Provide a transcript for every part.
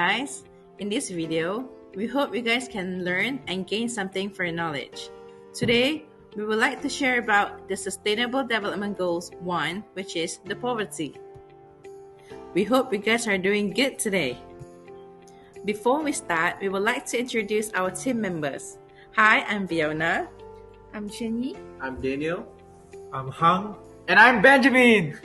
guys, in this video, we hope you guys can learn and gain something for your knowledge. Today, we would like to share about the Sustainable Development Goals 1, which is the poverty. We hope you guys are doing good today. Before we start, we would like to introduce our team members. Hi, I'm Fiona. I'm Chenyi. I'm Daniel. I'm Hung. And I'm Benjamin.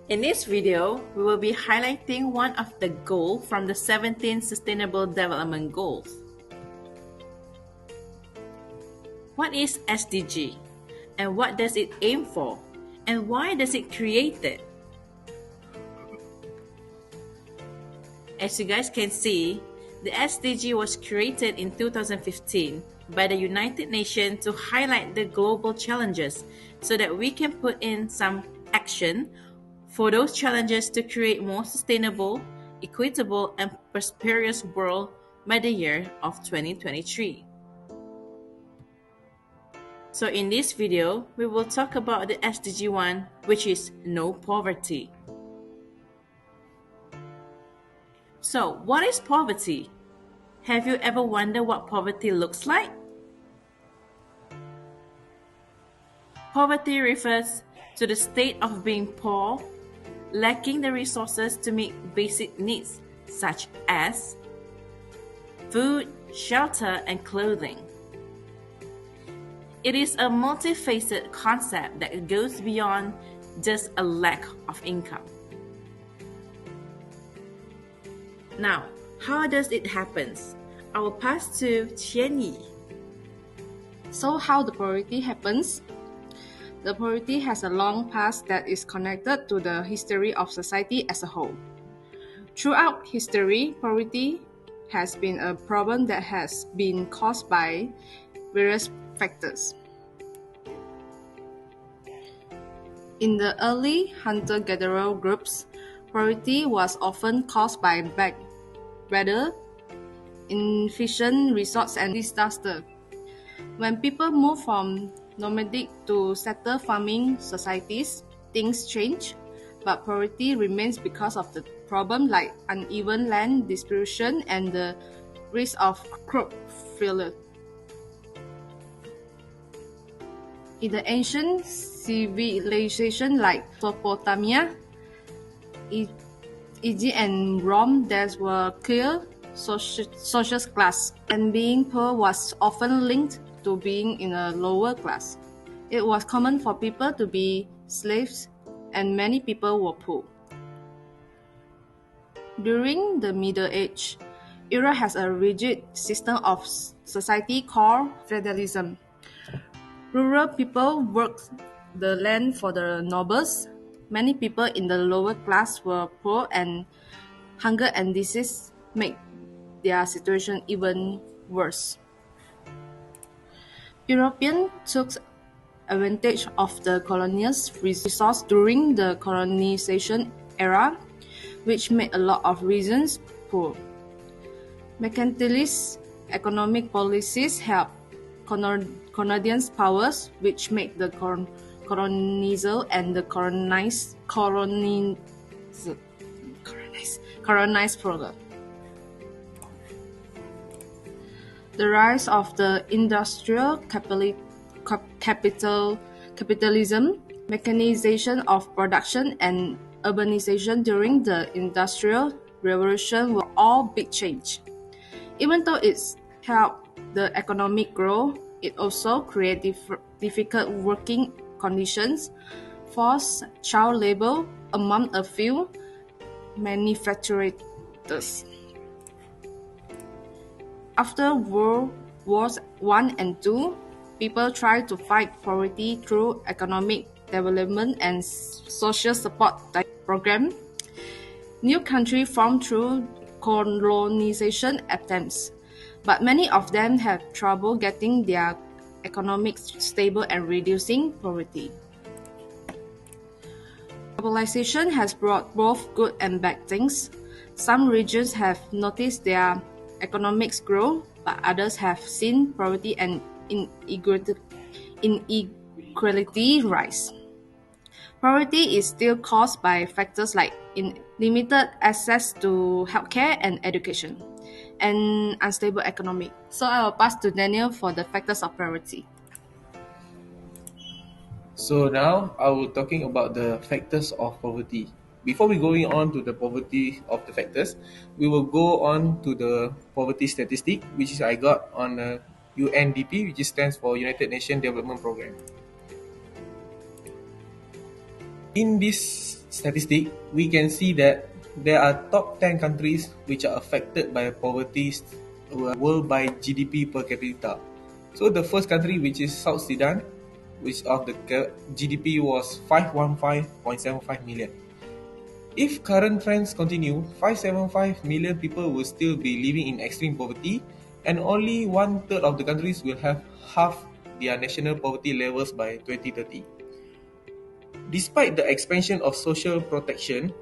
In this video, we will be highlighting one of the goals from the 17 Sustainable Development Goals. What is SDG? And what does it aim for? And why does it create it? As you guys can see, the SDG was created in 2015 by the United Nations to highlight the global challenges so that we can put in some action for those challenges to create more sustainable, equitable, and prosperous world by the year of 2023. So in this video, we will talk about the SDG 1, which is no poverty. So, what is poverty? Have you ever wondered what poverty looks like? Poverty refers to the state of being poor, lacking the resources to meet basic needs such as food, shelter, and clothing. It is a multifaceted concept that goes beyond just a lack of income. Now, how does it happen? I will pass to Qianyi. So how the poverty happens? The poverty has a long past that is connected to the history of society as a whole. Throughout history, poverty has been a problem that has been caused by various factors. In the early hunter-gatherer groups, poverty was often caused by bad weather, inefficient resources, and disaster. When people move from nomadic to settled farming societies, things change, but poverty remains because of the problem like uneven land distribution and the risk of crop failure. In the ancient civilization like Mesopotamia, Egypt and Rome, there were clear social class, and being poor was often linked to being in a lower class. It was common for people to be slaves, and many people were poor. During the Middle Age, Europe has a rigid system of society called feudalism. Rural people worked the land for the nobles. Many people in the lower class were poor, and hunger and disease made their situation even worse. Europeans took advantage of the colonial resources during the colonization era, which made a lot of regions poor. Mercantilist economic policies helped Canadian powers, which made the colonizer and the colonized poorer. The rise of the industrial capitalism, mechanization of production, and urbanization during the Industrial Revolution were all big change. Even though it helped the economic growth, it also created difficult working conditions, forced child labor among a few manufacturers. After World Wars I and II, people tried to fight poverty through economic development and social support programs. New countries formed through colonization attempts, but many of them have trouble getting their economics stable and reducing poverty. Globalization has brought both good and bad things. Some regions have noticed their economics grow, but others have seen poverty and inequality rise. Poverty is still caused by factors like limited access to healthcare and education, and unstable economy. So I will pass to Daniel for the factors of poverty. So now I will talking about the factors of poverty. Before we going on to the poverty of the factors, we will go on to the poverty statistic, which is I got on UNDP, which stands for United Nations Development Programme. In this statistic, we can see that there are top 10 countries which are affected by poverty world by GDP per capita. So the first country, which is South Sudan, which of the GDP was 515.75 million. If current trends continue, 575 million people will still be living in extreme poverty, and only one third of the countries will have half their national poverty levels by 2030. Despite the expansion of social protection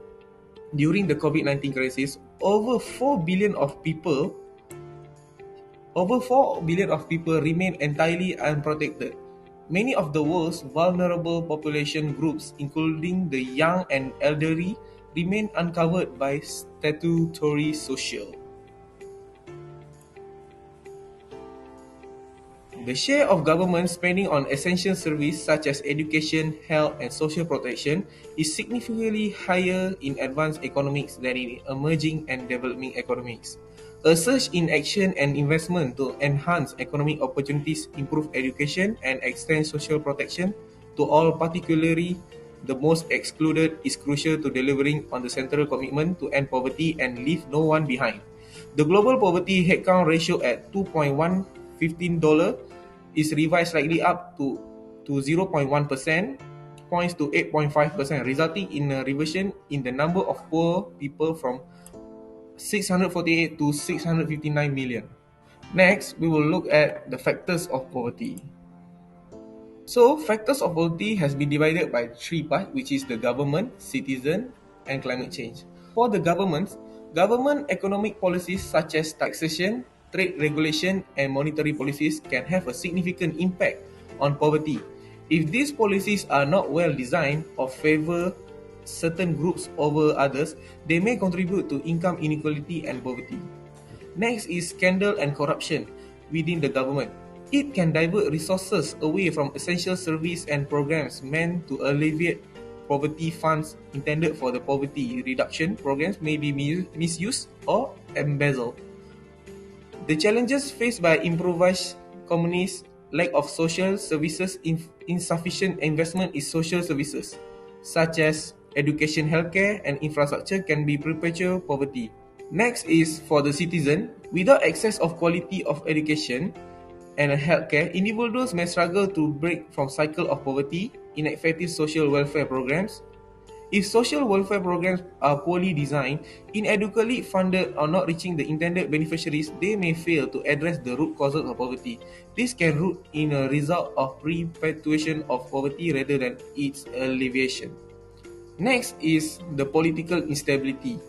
during the COVID-19 crisis, over 4 billion of people remain entirely unprotected. Many of the world's vulnerable population groups, including the young and elderly, remain uncovered by statutory social. The share of government spending on essential services such as education, health, and social protection is significantly higher in advanced economies than in emerging and developing economies. A surge in action and investment to enhance economic opportunities, improve education, and extend social protection to all, particularly the most excluded, is crucial to delivering on the central commitment to end poverty and leave no one behind. The global poverty headcount ratio at 2.115 is revised slightly up to 0.1% points to 8.5%, resulting in a reversion in the number of poor people from 648 to 659 million. Next, we will look at the factors of poverty. So, factors of poverty has been divided by three parts, which is the government, citizen, and climate change. For the government economic policies such as taxation, trade regulation, and monetary policies can have a significant impact on poverty. If these policies are not well designed or favor certain groups over others, they may contribute to income inequality and poverty. Next is scandal and corruption within the government. It can divert resources away from essential service and programs meant to alleviate poverty. Funds intended for the poverty reduction programs may be misused or embezzled. The challenges faced by impoverished communities: lack of social services, insufficient investment in social services, such as education, healthcare, and infrastructure, can be perpetual poverty. Next is for the citizen. Without access of quality of education and healthcare, individuals may struggle to break from cycle of poverty. Ineffective social welfare programs. If social welfare programs are poorly designed, inadequately funded, or not reaching the intended beneficiaries, they may fail to address the root causes of poverty. This can root in a result of perpetuation of poverty rather than its alleviation. Next is the political instability.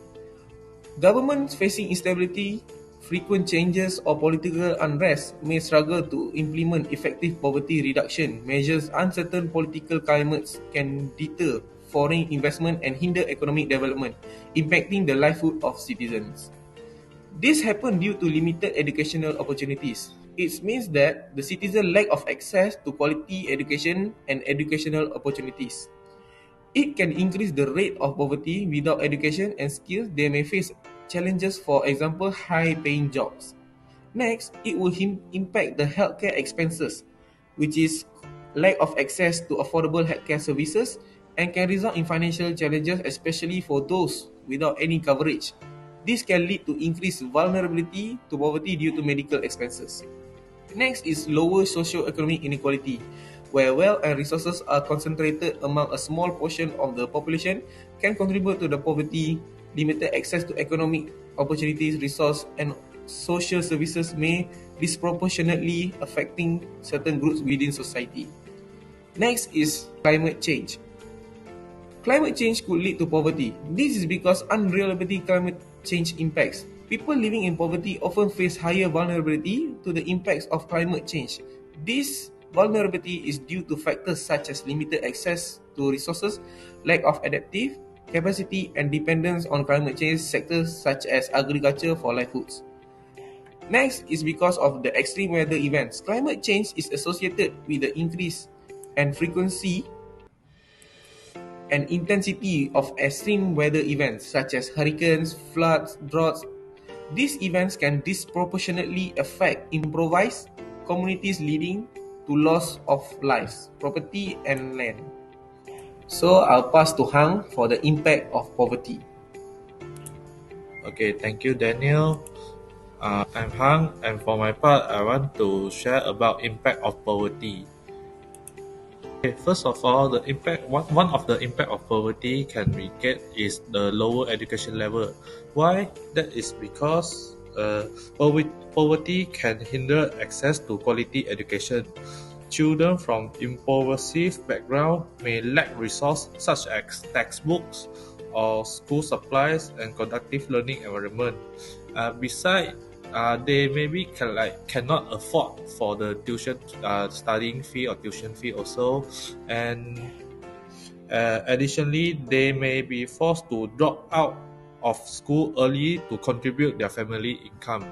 Governments facing instability, frequent changes, or political unrest may struggle to implement effective poverty reduction measures. Uncertain political climates can deter foreign investment and hinder economic development, impacting the livelihood of citizens. This happens due to limited educational opportunities. It means that the citizen lack of access to quality education and educational opportunities. It can increase the rate of poverty. Without education and skills, they may face challenges, for example, high-paying jobs. Next, it will impact the healthcare expenses, which is lack of access to affordable healthcare services, and can result in financial challenges, especially for those without any coverage. This can lead to increased vulnerability to poverty due to medical expenses. Next is lower socio-economic inequality, where wealth and resources are concentrated among a small portion of the population, can contribute to the poverty. Limited access to economic opportunities, resource, and social services may disproportionately affecting certain groups within society. Next is climate change. Climate change could lead to poverty. This is because unreliability climate change impacts. People living in poverty often face higher vulnerability to the impacts of climate change. This vulnerability is due to factors such as limited access to resources, lack of adaptive capacity, and dependence on climate change sectors such as agriculture for livelihoods. Next is because of the extreme weather events. Climate change is associated with the increase and frequency and intensity of extreme weather events such as hurricanes, floods, droughts. These events can disproportionately affect impoverished communities, leading to loss of lives, property, and land. So I'll pass to Hang for the impact of poverty. Okay, thank you, Daniel. I'm Hang, and for my part, I want to share about impact of poverty. Okay, first of all, one of the impact of poverty can we get is the lower education level. Why? That is because poverty can hinder access to quality education. Children from impoverished background may lack resources such as textbooks or school supplies and conducive learning environment. Besides, they maybe cannot afford for the tuition studying fee or tuition fee also, and additionally, they may be forced to drop out of school early to contribute their family income.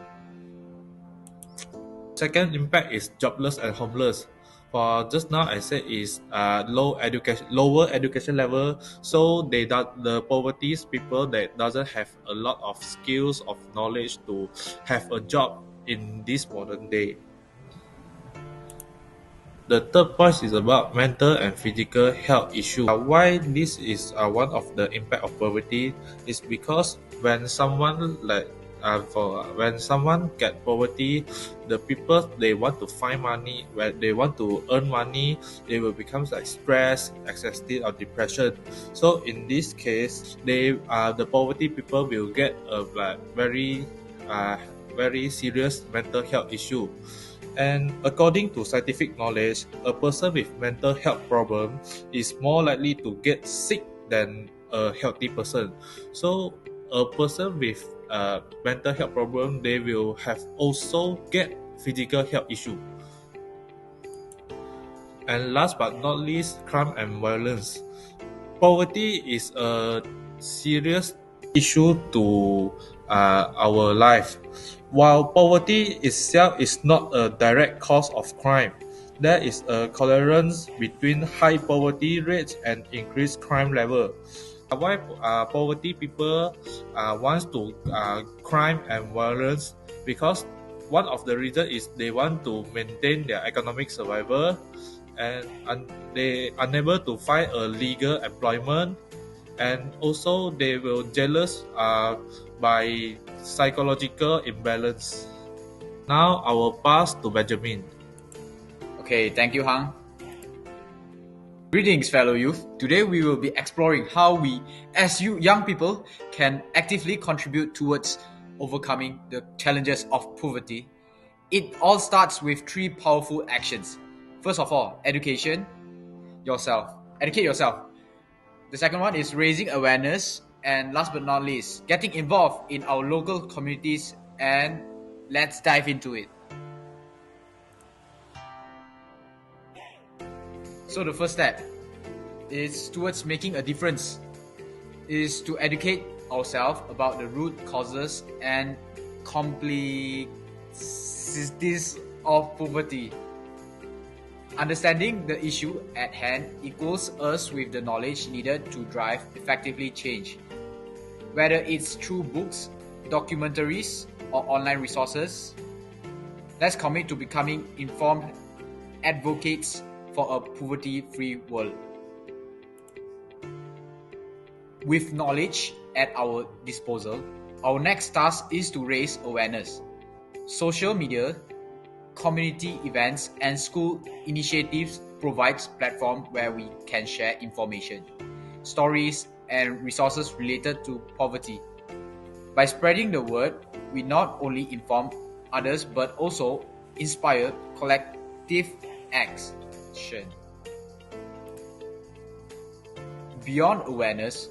Second impact is jobless and homeless. For just now, I said is lower education level. So the poverty people that doesn't have a lot of skills of knowledge to have a job in this modern day. The third point is about mental and physical health issues. Why this is one of the impact of poverty is because when someone when someone get poverty, the people they want to find money, when they want to earn money, they will become stressed, anxiety, or depression. So in this case, the poverty people will get a very serious mental health issue. And according to scientific knowledge, a person with mental health problem is more likely to get sick than a healthy person. So a person with mental health problem, they will have also get physical health issue. And last but not least, crime and violence. Poverty is a serious issue to our life. While poverty itself is not a direct cause of crime, there is a correlation between high poverty rates and increased crime level. Why poverty people wants to crime and violence? Because one of the reasons is they want to maintain their economic survival, and they unable to find a legal employment, and also they will jealous by psychological imbalance. Now I will pass to Benjamin. Okay, thank you, Hang. Greetings, fellow youth. Today we will be exploring how we, as young people, can actively contribute towards overcoming the challenges of poverty. It all starts with three powerful actions. First of all, education yourself. Educate yourself. The second one is raising awareness. And last but not least, getting involved in our local communities, and let's dive into it. So the first step is towards making a difference, is to educate ourselves about the root causes and complexities of poverty. Understanding the issue at hand equals us with the knowledge needed to drive effectively change. Whether it's through books, documentaries, or online resources, let's commit to becoming informed advocates for a poverty-free world. With knowledge at our disposal, our next task is to raise awareness. Social media, community events, and school initiatives provides platform where we can share information, stories, and resources related to poverty. By spreading the word, we not only inform others but also inspire collective action. Beyond awareness,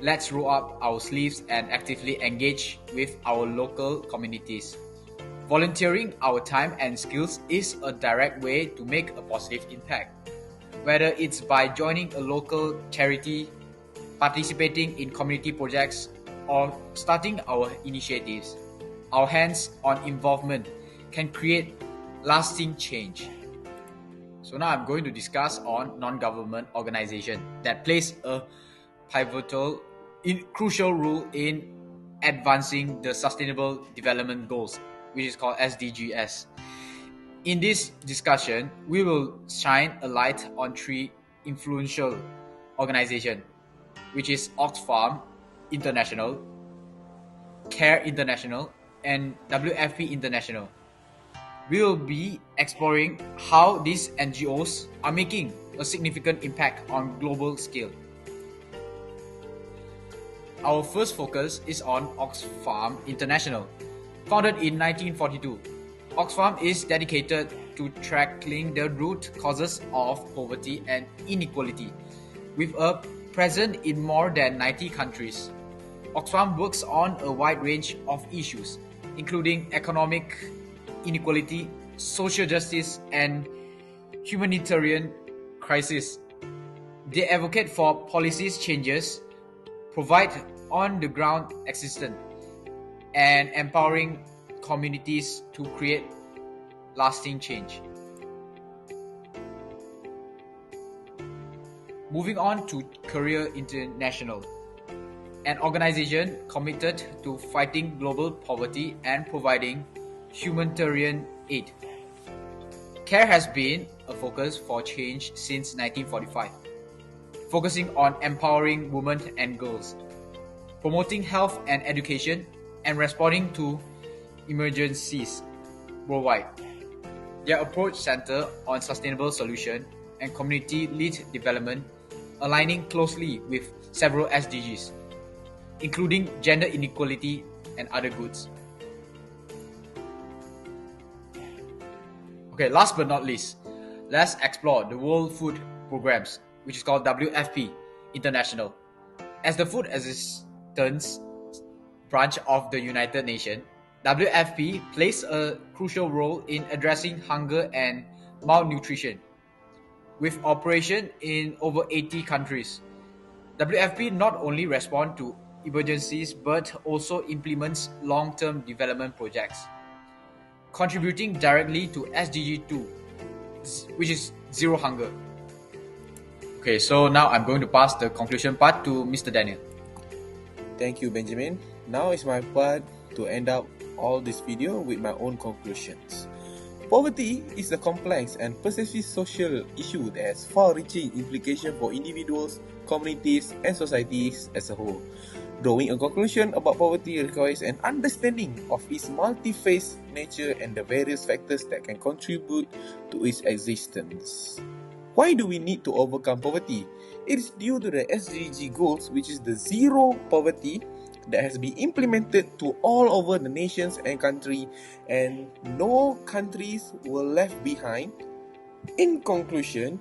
let's roll up our sleeves and actively engage with our local communities. Volunteering our time and skills is a direct way to make a positive impact. Whether it's by joining a local charity, participating in community projects, or starting our initiatives, our hands-on involvement can create lasting change. So now I'm going to discuss on non-government organization that plays a pivotal, crucial role in advancing the Sustainable Development Goals, which is called SDGs. In this discussion, we will shine a light on three influential organizations, which is Oxfam International, CARE International, and WFP International. We will be exploring how these NGOs are making a significant impact on global scale. Our first focus is on Oxfam International. Founded in 1942, Oxfam is dedicated to tackling the root causes of poverty and inequality, with a presence in more than 90 countries. Oxfam works on a wide range of issues, including economic inequality, social justice, and humanitarian crisis. They advocate for policies changes, provide on-the-ground assistance, and empowering communities to create lasting change. Moving on to CARE International, an organization committed to fighting global poverty and providing humanitarian aid. CARE has been a focus for change since 1945, focusing on empowering women and girls, promoting health and education, and responding to emergencies worldwide. Their approach centers on sustainable solutions and community-led development, aligning closely with several SDGs, including gender inequality and other goods. Okay, last but not least, let's explore the World Food Programs, which is called WFP International. As the food assistance branch of the United Nations, WFP plays a crucial role in addressing hunger and malnutrition. With operation in over 80 countries, WFP not only responds to emergencies but also implements long-term development projects, contributing directly to SDG 2, which is Zero Hunger. Okay, so now I'm going to pass the conclusion part to Mr. Daniel. Thank you, Benjamin. Now it's my part to end up all this video with my own conclusions. Poverty is a complex and pervasive social issue that has far-reaching implications for individuals, communities, and societies as a whole. Drawing a conclusion about poverty requires an understanding of its multi-phase nature and the various factors that can contribute to its existence. Why do we need to overcome poverty? It is due to the SDG goals, which is the zero poverty that has been implemented to all over the nations and country, and no countries were left behind. In conclusion,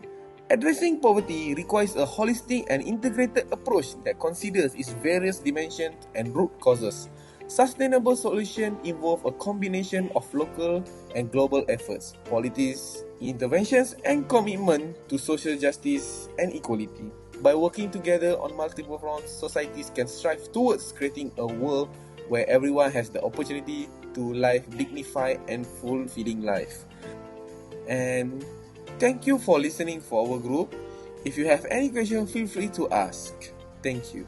addressing poverty requires a holistic and integrated approach that considers its various dimensions and root causes. Sustainable solutions involve a combination of local and global efforts, policies, interventions, and commitment to social justice and equality. By working together on multiple fronts, societies can strive towards creating a world where everyone has the opportunity to live dignified and fulfilling life. And thank you for listening for our group. If you have any question, feel free to ask. Thank you.